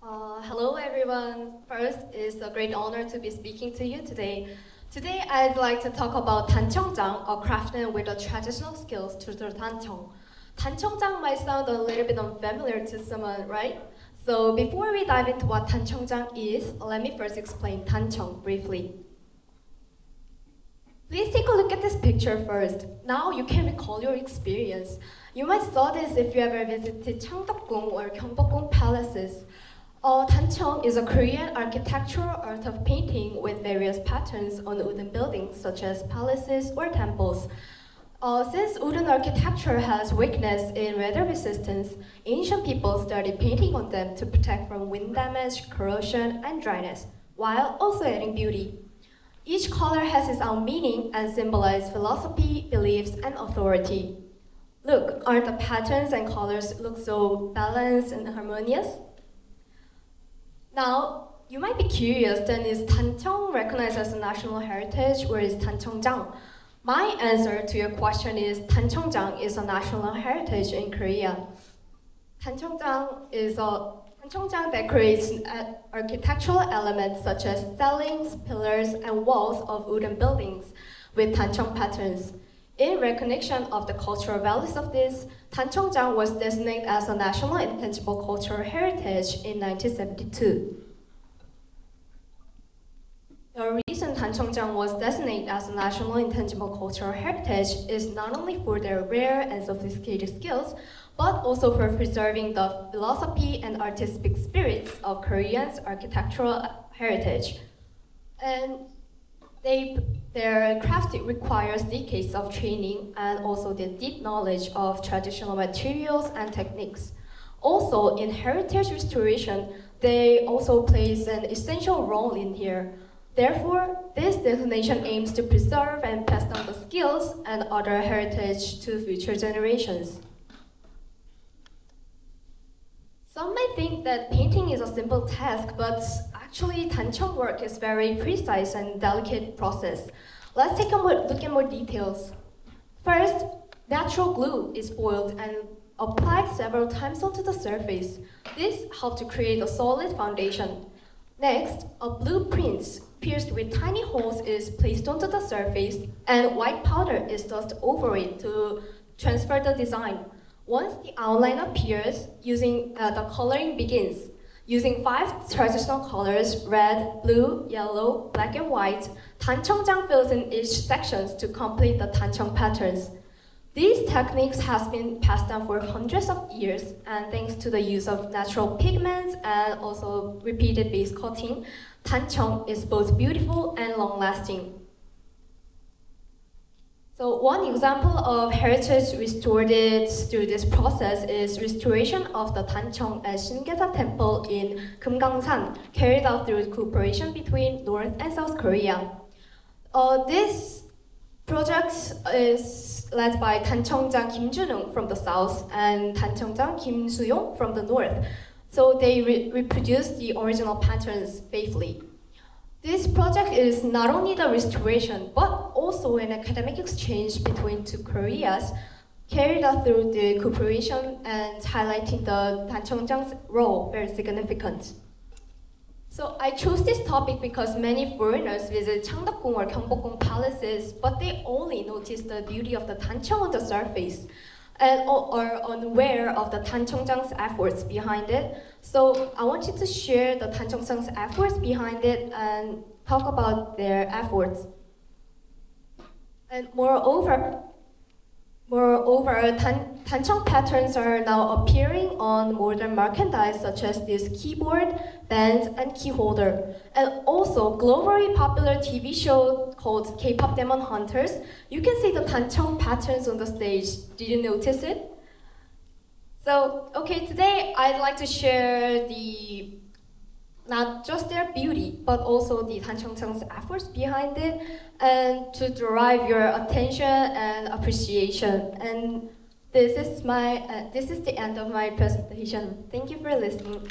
Hello everyone. First, it's a great honor to be speaking to you today. Today, I'd like to talk about Dancheongjang, a craftsman with the traditional skills to the Dancheong. Dancheongjang might sound a little bit unfamiliar to someone, right? So before we dive into what Dancheongjang is, let me first explain Dancheong briefly. Please take a look at this picture first. Now you can recall your experience. You might saw this if you ever visited Cheongdeokgung or Gyeongbokgung palaces. Dancheong is a Korean architectural art of painting with various patterns on wooden buildings such as palaces or temples. Since wooden architecture has weakness in weather resistance, ancient people started painting on them to protect from wind damage, corrosion, and dryness, while also adding beauty. Each color has its own meaning and symbolizes philosophy, beliefs, and authority. Look, aren't the patterns and colors look so balanced and harmonious? Now, you might be curious, then is Dancheong recognized as a national heritage or is Dancheongjang? My answer to your question is Dancheongjang is a national heritage in Korea. Dancheongjang decorates architectural elements such as ceilings, pillars, and walls of wooden buildings with Dancheong patterns. In recognition of the cultural values of this, Dancheongjang was designated as a National Intangible Cultural Heritage in 1972. The reason Dancheongjang was designated as a National Intangible Cultural Heritage is not only for their rare and sophisticated skills, but also for preserving the philosophy and artistic spirits of Koreans' architectural heritage. And their craft requires decades of training and also the deep knowledge of traditional materials and techniques. Also, in heritage restoration, they also plays an essential role in here. Therefore, this designation aims to preserve and pass down the skills and other heritage to future generations. Some may think that painting is a simple task, but actually Dancheong work is very precise and delicate process. Let's take a look at more details. First, natural glue is boiled and applied several times onto the surface. This helps to create a solid foundation. Next, a blueprint pierced with tiny holes is placed onto the surface and white powder is dusted over it to transfer the design. Once the outline appears, the coloring begins. Using 5 traditional colors, red, blue, yellow, black, and white, Dancheongjang fills in each section to complete the Dancheong patterns. These techniques have been passed down for hundreds of years, and thanks to the use of natural pigments and also repeated base coating, Dancheong is both beautiful and long-lasting. So one example of heritage restored through this process is restoration of the Dancheong at Shingaesa Temple in Kumgangsan, carried out through cooperation between North and South Korea. This project is led by Dancheongjang Kim Junung from the south and Dancheongjang Kim Suyong from the north. So they reproduce the original patterns faithfully. This project is not only the restoration, but also an academic exchange between two Koreas, carried out through the cooperation and highlighting the Dancheongjang's role very significant. So I chose this topic because many foreigners visit Cheongdeokgung or Gyeongbokgung palaces, but they only notice the beauty of the Dancheong on the surface and are unaware of the Dancheongjang's efforts behind it. So I wanted to share the Dancheongjang's efforts behind it and talk about their efforts. And moreover, Dancheong patterns are now appearing on modern merchandise such as this keyboard, bands, and key holder. And also, globally popular TV show called K-pop Demon Hunters, you can see the Dancheong patterns on the stage. Did you notice it? So, okay, today I'd like to share not just their beauty, but also the Dancheongjang's efforts behind it, and to derive your attention and appreciation. And this is the end of my presentation. Thank you for listening.